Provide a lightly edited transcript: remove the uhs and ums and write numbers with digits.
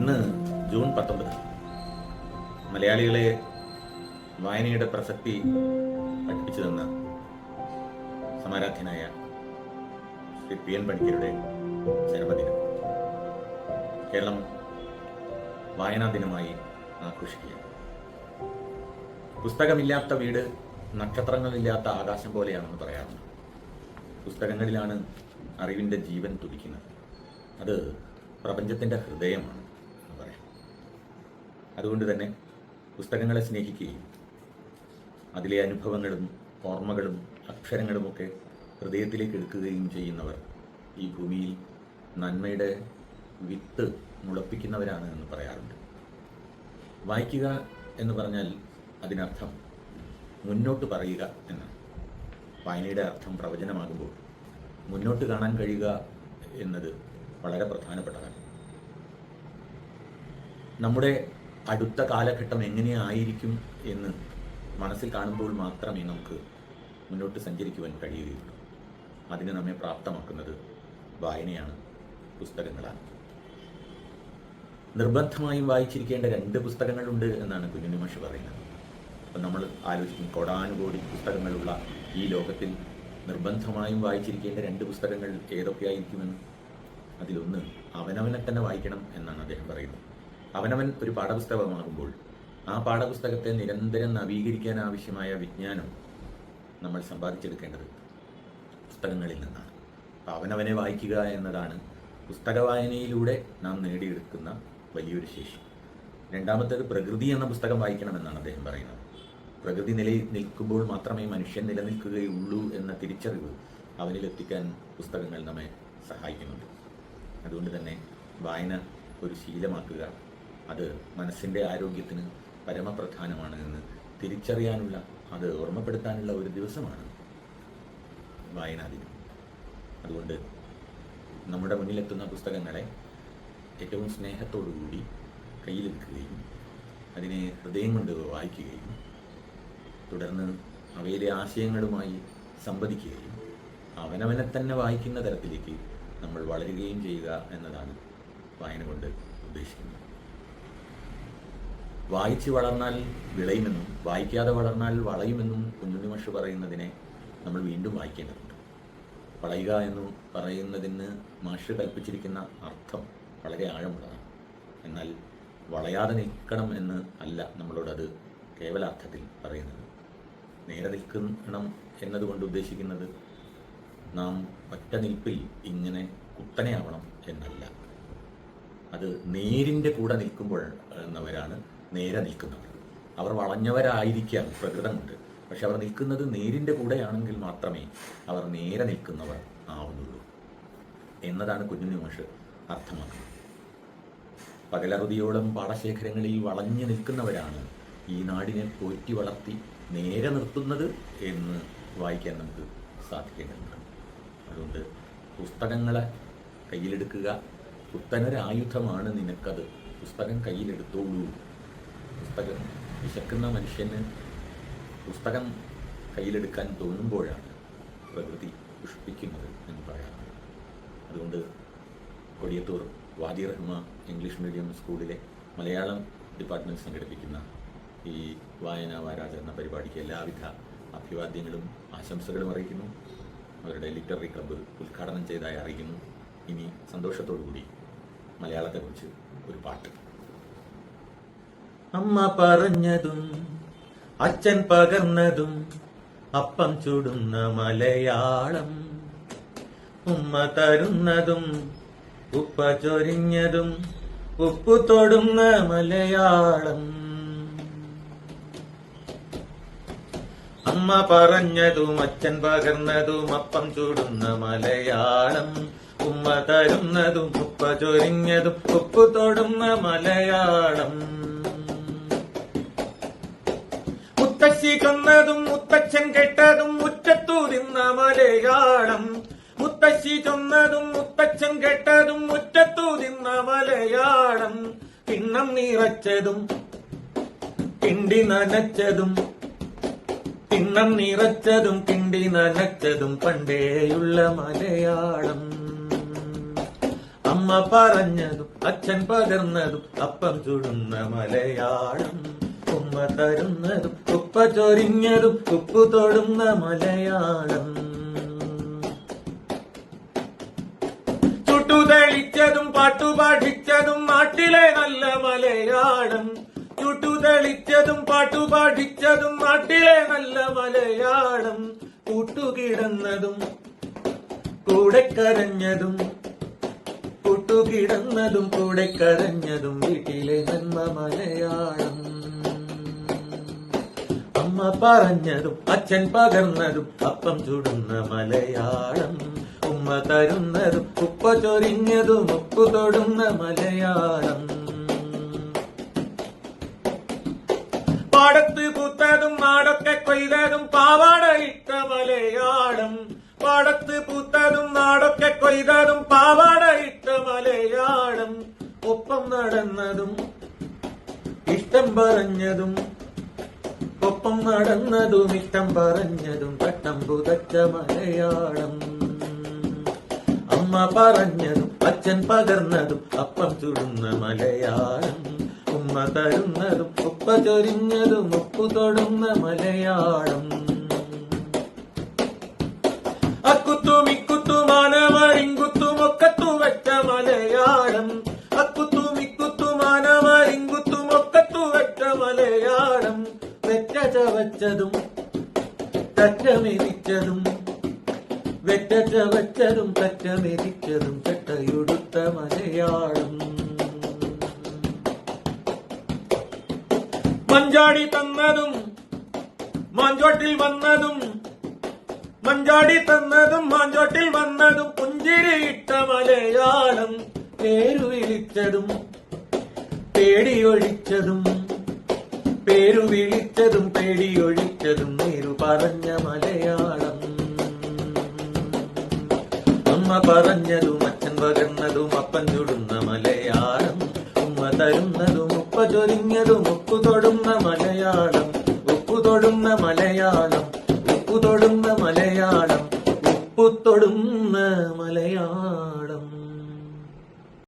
ഇന്ന് ജൂൺ 19. മലയാളികളെ വായനയുടെ പ്രസക്തി പഠിപ്പിച്ചു തന്ന സമാരാധ്യനായ ശ്രീ പി എൻ പണിക്കരുടെ ജന്മദിനം കേരളം വായനാ ദിനമായി ആഘോഷിക്കുക. പുസ്തകമില്ലാത്ത വീട് നക്ഷത്രങ്ങളില്ലാത്ത ആകാശം പോലെയാണെന്ന് പറയാറുണ്ട്. പുസ്തകങ്ങളിലാണ് അറിവിൻ്റെ ജീവൻ തുടിക്കുന്നത്. അത് പ്രപഞ്ചത്തിൻ്റെ ഹൃദയമാണ് എന്ന് പറയാം. അതുകൊണ്ട് തന്നെ പുസ്തകങ്ങളെ സ്നേഹിക്കുകയും അതിലെ അനുഭവങ്ങളും ഓർമ്മകളും അക്ഷരങ്ങളുമൊക്കെ ഹൃദയത്തിലേക്ക് എടുക്കുകയും ചെയ്യുന്നവർ ഈ ഭൂമിയിൽ നന്മയുടെ വിത്ത് മുളപ്പിക്കുന്നവരാണ് എന്ന് പറയാറുണ്ട്. വായിക്കുക എന്ന് പറഞ്ഞാൽ അതിനർത്ഥം മുന്നോട്ട് പറയുക എന്നാണ്. വായനയുടെ അർത്ഥം പ്രവചനമാകുമ്പോൾ മുന്നോട്ട് കാണാൻ കഴിയുക എന്നത് വളരെ പ്രധാനപ്പെട്ടതാണ്. നമ്മുടെ അടുത്ത കാലഘട്ടം എങ്ങനെയായിരിക്കും എന്ന് മനസ്സിൽ കാണുമ്പോൾ മാത്രമേ നമുക്ക് മുന്നോട്ട് സഞ്ചരിക്കുവാൻ കഴിയുകയുള്ളൂ. അതിന് നമ്മെ പ്രാപ്തമാക്കുന്നത് വായനയാണ്, പുസ്തകങ്ങളാണ്. നിർബന്ധമായും വായിച്ചിരിക്കേണ്ട 2 പുസ്തകങ്ങളുണ്ട് എന്നാണ് കുഞ്ഞുണ്ണി മാഷ് പറയുന്നത്. അപ്പം നമ്മൾ ആലോചിക്കും, കോടാനുകോടി പുസ്തകങ്ങളുള്ള ഈ ലോകത്തിൽ നിർബന്ധമായും വായിച്ചിരിക്കേണ്ട 2 പുസ്തകങ്ങൾ ഏതൊക്കെയായിരിക്കുമെന്ന്. അതിലൊന്ന് അവനവനെ തന്നെ വായിക്കണം എന്നാണ് അദ്ദേഹം പറയുന്നത്. അവനവൻ ഒരു പാഠപുസ്തകമാകുമ്പോൾ ആ പാഠപുസ്തകത്തെ നിരന്തരം നവീകരിക്കാൻ ആവശ്യമായ വിജ്ഞാനം നമ്മൾ സമ്പാദിച്ചെടുക്കേണ്ടത് പുസ്തകങ്ങളിൽ നിന്നാണ്. അപ്പം അവനവനെ വായിക്കുക എന്നതാണ് പുസ്തക വായനയിലൂടെ നാം നേടിയെടുക്കുന്ന വലിയൊരു ശേഷി. രണ്ടാമത്തേത് പ്രകൃതി എന്ന പുസ്തകം വായിക്കണമെന്നാണ് അദ്ദേഹം പറയുന്നത്. പ്രകൃതി നിൽക്കുമ്പോൾ മാത്രമേ മനുഷ്യൻ നിലനിൽക്കുകയുള്ളൂ എന്ന തിരിച്ചറിവ് അവനിലെത്തിക്കാൻ പുസ്തകങ്ങൾ നമ്മെ സഹായിക്കുന്നുണ്ട്. അതുകൊണ്ട് തന്നെ വായന ഒരു ശീലമാക്കുക, അത് മനസ്സിൻ്റെ ആരോഗ്യത്തിന് പരമപ്രധാനമാണ് എന്ന് തിരിച്ചറിയാനുള്ള, അത് ഓർമ്മപ്പെടുത്താനുള്ള ഒരു ദിവസമാണ് വായനാ ദിനം. അതുകൊണ്ട് നമ്മുടെ മുന്നിലെത്തുന്ന പുസ്തകങ്ങളെ ഏറ്റവും സ്നേഹത്തോടുകൂടി കയ്യിലെടുക്കുകയും അതിനെ ഹൃദയം കൊണ്ട് വായിക്കുകയും തുടർന്ന് അവയിലെ ആശയങ്ങളുമായി സംവദിക്കുകയും അവനവനെ തന്നെ വായിക്കുന്ന തരത്തിലേക്ക് നമ്മൾ വളരുകയും ചെയ്യുക എന്നതാണ് വായന കൊണ്ട് ഉദ്ദേശിക്കുന്നത്. വായിച്ച് വളർന്നാൽ വിളയുമെന്നും വായിക്കാതെ വളർന്നാൽ വളയുമെന്നും കുഞ്ഞുണ്ണി മാഷ് പറയുന്നതിനെ നമ്മൾ വീണ്ടും വായിക്കേണ്ടതുണ്ട്. വളയുക എന്ന് പറയുന്നതിന് മാഷ് കൽപ്പിച്ചിരിക്കുന്ന അർത്ഥം വളരെ ആഴമുള്ളതാണ്. എന്നാൽ വളയാതെ നിൽക്കണം എന്ന് അല്ല നമ്മളോടത് കേവലാർത്ഥത്തിൽ പറയുന്നത്. നേരെ നിൽക്കണം എന്നതുകൊണ്ട് ഉദ്ദേശിക്കുന്നത് നാം ഒറ്റ നിൽപ്പിൽ ഇങ്ങനെ കുത്തനെയാവണം എന്നല്ല. അത് നേരിൻ്റെ കൂടെ നിൽക്കുമ്പോൾ എന്നവരാണ് നേരെ നിൽക്കുന്നവർ. അവർ വളഞ്ഞവരായിരിക്കാം പ്രകൃതം കൊണ്ട്, പക്ഷെ അവർ നിൽക്കുന്നത് നേരിൻ്റെ കൂടെയാണെങ്കിൽ മാത്രമേ അവർ നേരെ നിൽക്കുന്നവർ ആവുന്നുള്ളൂ എന്നതാണ് കുഞ്ഞുണ്ണി മാഷ് അർത്ഥമാക്കുന്നത്. പകലറുതിയോളം പാടശേഖരങ്ങളിൽ വളഞ്ഞു നിൽക്കുന്നവരാണ് ഈ നാടിനെ പോറ്റി വളർത്തി നേരെ നിർത്തുന്നത് എന്ന് വായിക്കാൻ നമുക്ക് സാധിക്കേണ്ടതുണ്ട്. അതുകൊണ്ട് പുസ്തകങ്ങളെ കയ്യിലെടുക്കുക. പുത്തനൊരായുധമാണ് നിനക്കത്. പുസ്തകം കയ്യിലെടുത്തോളൂ. പുസ്തകം വിശക്കുന്ന മനുഷ്യന് പുസ്തകം കയ്യിലെടുക്കാൻ തോന്നുമ്പോഴാണ് പ്രകൃതി പുഷ്പിക്കുന്നത് എന്ന് പറയാറുണ്ട്. അതുകൊണ്ട് കൊടിയത്തൂർ വാദി റഹ്മ ഇംഗ്ലീഷ് മീഡിയം സ്കൂളിലെ മലയാളം ഡിപ്പാർട്ട്മെൻറ്റ് സംഘടിപ്പിക്കുന്ന ഈ വായനാ വാരാചരണ പരിപാടിക്ക് എല്ലാവിധ അഭിവാദ്യങ്ങളും ആശംസകളും അറിയിക്കുന്നു. അവരുടെ ലിറ്റററി ക്ലബ്ബ് ഉദ്ഘാടനം ചെയ്തതായി അറിയിക്കുന്നു. ഇനി സന്തോഷത്തോടുകൂടി മലയാളത്തെക്കുറിച്ച് ഒരു പാട്ട്. അമ്മ പറഞ്ഞതും അച്ഛൻ പകർന്നതും അപ്പം ചുടുന്ന മലയാളം, ഉമ്മ തരുന്നതും ഉപ്പ ചൊരിഞ്ഞതും ഉപ്പു തൊടുന്ന മലയാളം. അമ്മ പറഞ്ഞതും അച്ഛൻ പകർന്നതും അപ്പം ചൂടുന്ന മലയാളം, ഉമ്മ തരുന്നതും ഉപ്പ ചൊരിഞ്ഞതും ഉപ്പു തൊടുന്ന മലയാളം. മുത്തശ്ശി കൊന്നതും മുത്തച്ഛൻ കെട്ടതും മുറ്റത്തു നിന്ന മലയാളം, മുത്തശ്ശി ചൊന്നതും മുത്തച്ഛൻ കെട്ടതും മുറ്റത്തു നിന്ന മലയാളം. കിണ്ണം നിറച്ചതും കിണ്ടി നനച്ചതും, കിണ്ണം നിറച്ചതും കിണ്ടി നനച്ചതും പണ്ടേയുള്ള മലയാളം. അമ്മ പറഞ്ഞതും അച്ഛൻ പകർന്നതും അപ്പം ചുടുന്ന മലയാളം, ഉമ്മ തരുന്നതും ഉപ്പ ചൊരിഞ്ഞതും ഉപ്പു തൊടുന്ന മലയാളം. ചുട്ടുതെളിച്ചതും പാട്ടുപാഠിച്ചതും നാട്ടിലെ നല്ല മലയാളം, ചുട്ടുതെളിച്ചതും പാട്ടുപാഠിച്ചതും നാട്ടിലെ നല്ല മലയാളം. കൂട്ടുകിടന്നതും കൂടെ കരഞ്ഞതും, കൂട്ടുകിടന്നതും കൂടെ കരഞ്ഞതും വീട്ടിലെ നന്മ മലയാളം. അമ്മ പറഞ്ഞതും അച്ഛൻ പകർന്നതും അപ്പം ചുടുന്ന മലയാളം, ഉമ്മ തരുന്നതും ഉപ്പ ചൊരിഞ്ഞതും ഉപ്പു തൊടുന്ന മലയാളം. പാടത്ത് പൂത്തതും നാടൊക്കെ കൊയ്തതും പാവാട ഇട്ട മലയാളം, പാടത്ത് പൂത്തതും നാടൊക്കെ കൊയ്തതും പാവാട ഇട്ട മലയാളം. ഒപ്പം നടന്നതും ഇഷ്ടം പറഞ്ഞതും, ഒപ്പം നടന്നതും ഇഷ്ടം പറഞ്ഞതും തട്ടം പുതച്ച മലയാളം. അമ്മ പറഞ്ഞതും അച്ഛൻ പകർന്നതും അപ്പം ചുടുന്ന മലയാളം, ഉമ്മ തരുന്നതും ഉപ്പ ചൊരിഞ്ഞതും ഉപ്പു തൊടുന്ന മലയാളം. അക്കുത്തും ഇക്കുത്തും ആനവരിങ്കുത്തും ഒക്കത്തു വെച്ച മലയാളം, അക്കുത്തും ഇക്കുത്തും ആനവരിങ്കുത്തും ഒക്കത്തു വെച്ച മലയാളം. വെറ്റ ചവച്ചതും തറ്റമെതിച്ചതും, വെറ്റ ചവച്ചതും തറ്റമെതിച്ചതും ചട്ടയുടുത്ത മലയാളം. മഞ്ചാടി തന്നതും മാഞ്ചോട്ടിൽ വന്നതും, മഞ്ചാടി തന്നതും മാഞ്ചോട്ടിൽ വന്നതും പുഞ്ചിരിയിട്ട മലയാളം. പേരു വിളിച്ചതും പേടിയൊഴിച്ചതും, പേരു വിളിച്ചതും പേടിയൊഴിച്ചതും നേരു പറഞ്ഞ മലയാളം. അമ്മ പറഞ്ഞതും അച്ഛൻ പകർന്നതും അപ്പം ചുടുന്ന മലയാളം, ഉമ്മ തരുന്നതും ഉപ്പ ചൊരിഞ്ഞതും ഉപ്പു തൊടുന്ന മലയാളം, ഉപ്പു തൊടുന്ന മലയാളം, ഉപ്പു തൊടുന്ന മലയാളം, ഉപ്പു തൊടുന്ന മലയാളം.